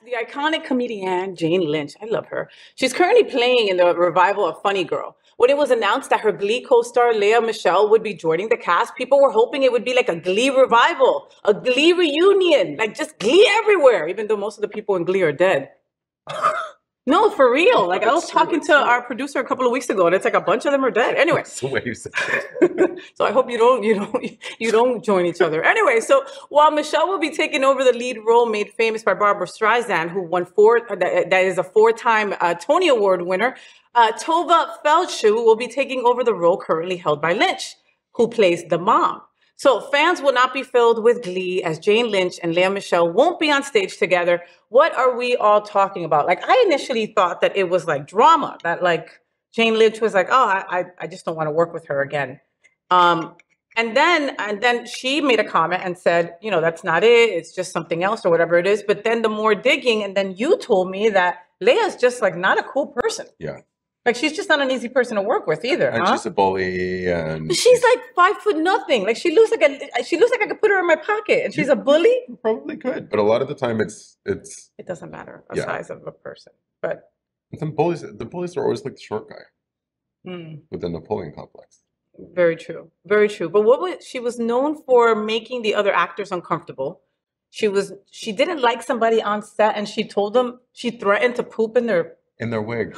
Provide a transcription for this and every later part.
the iconic comedienne Jane Lynch, I love her. She's currently playing in the revival of Funny Girl. When it was announced that her Glee co-star Lea Michele would be joining the cast, people were hoping it would be like a Glee revival, a Glee reunion, like just Glee everywhere, even though most of the people in Glee are dead. No, for real. Like I was talking to our producer a couple of weeks ago, and it's like a bunch of them are dead. Anyway, That's the way you said it. So I hope you don't join each other. Anyway, so while Michelle will be taking over the lead role made famous by Barbra Streisand, who won that is a 4-time Tony Award winner, Tovah Feldshuh will be taking over the role currently held by Lynch, who plays the mom. So fans will not be filled with glee as Jane Lynch and Lea Michele won't be on stage together. What are we all talking about? Like, I initially thought that it was like drama, that like Jane Lynch was like, oh, I just don't want to work with her again. And then she made a comment and said, you know, that's not it. It's just something else or whatever it is. But then the more digging, and then you told me that Lea's just like not a cool person. Yeah. Like, she's just not an easy person to work with either. And she's a bully. And she's like 5'0". Like, she looks like I could put her in my pocket. And she's a bully. You probably could, but a lot of the time it doesn't matter the size of a person. But the bullies are always like the short guy with the Napoleon complex. Very true, very true. But she was known for making the other actors uncomfortable. She didn't like somebody on set, and she threatened to poop in their wig.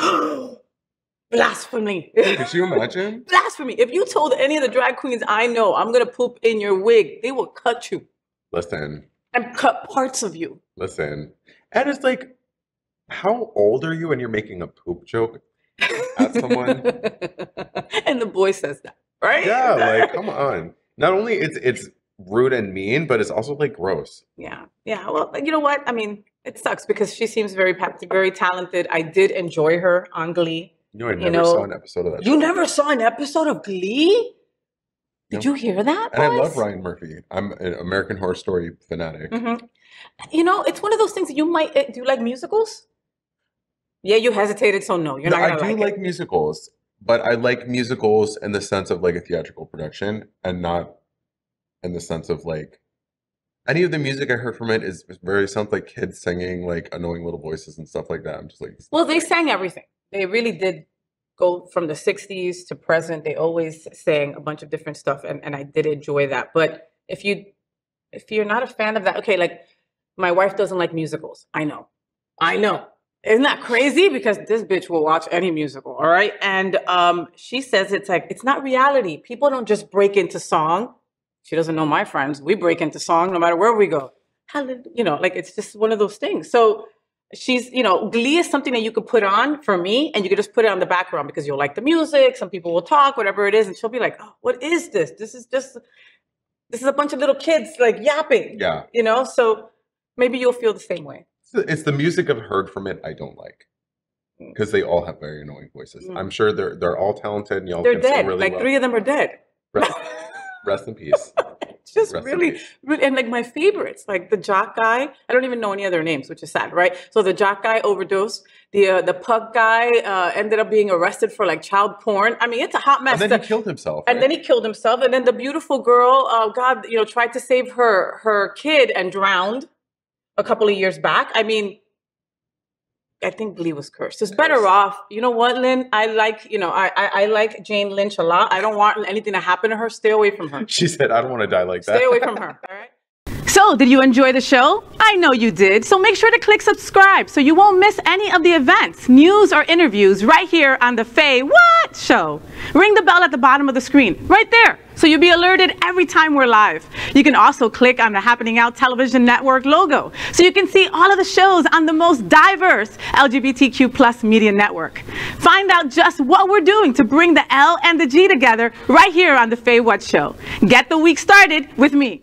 Blasphemy. Could you imagine? Blasphemy. If you told any of the drag queens I know, I'm going to poop in your wig, they will cut you. Listen. And cut parts of you. Listen. And it's like, how old are you when you're making a poop joke at someone? And the boy says that, right? Yeah, like, come on. Not only it's rude and mean, but it's also like gross. Yeah. Yeah. Well, you know what? I mean, it sucks because she seems very talented. I did enjoy her on Glee. I never saw an episode of that show. You never saw an episode of Glee? Did you hear that, And I love Ryan Murphy. I'm an American Horror Story fanatic. Mm-hmm. You know, it's one of those things that do you like musicals? Yeah, you hesitated, so no, you're not going to like it. I do like musicals, but I like musicals in the sense of like a theatrical production and not in the sense of like, any of the music I heard from it sounds like kids singing like annoying little voices and stuff like that. I'm just like... Well, they sang everything. They really did go from the 60s to present. They always sang a bunch of different stuff, and I did enjoy that. But if you're not a fan of that, okay, like my wife doesn't like musicals. I know. Isn't that crazy? Because this bitch will watch any musical, all right? And she says it's not reality. People don't just break into song. She doesn't know my friends. We break into song no matter where we go. You know, like it's just one of those things. So Glee is something that you could put on for me, and you could just put it on the background because you'll like the music. Some people will talk, whatever it is, and she'll be like, oh, what is this? This is a bunch of little kids like yapping. Yeah. You know, so maybe you'll feel the same way. It's the music I've heard from it I don't like. Because they all have very annoying voices. I'm sure they're all talented and y'all they're can dead. sing really like well. 3 of them are dead. Rest in peace. Just really, and like my favorites, like the jock guy. I don't even know any other names, which is sad, right? So the jock guy overdosed. The pug guy ended up being arrested for like child porn. I mean, it's a hot mess. And then he killed himself. And then he killed himself. And then the beautiful girl, tried to save her kid and drowned a couple of years back. I mean, I think Glee was cursed. It's better off. You know what, Lynn? I like Jane Lynch a lot. I don't want anything to happen to her. Stay away from her. She said, I don't want to die like that. Stay away from her. All right. So, did you enjoy the show? I know you did. So make sure to click subscribe so you won't miss any of the events, news, or interviews right here on the Faye What Show. Ring the bell at the bottom of the screen, right there, so you'll be alerted every time we're live. You can also click on the Happening Out Television Network logo so you can see all of the shows on the most diverse LGBTQ+ media network. Find out just what we're doing to bring the L and the G together right here on the Faye What Show. Get the week started with me.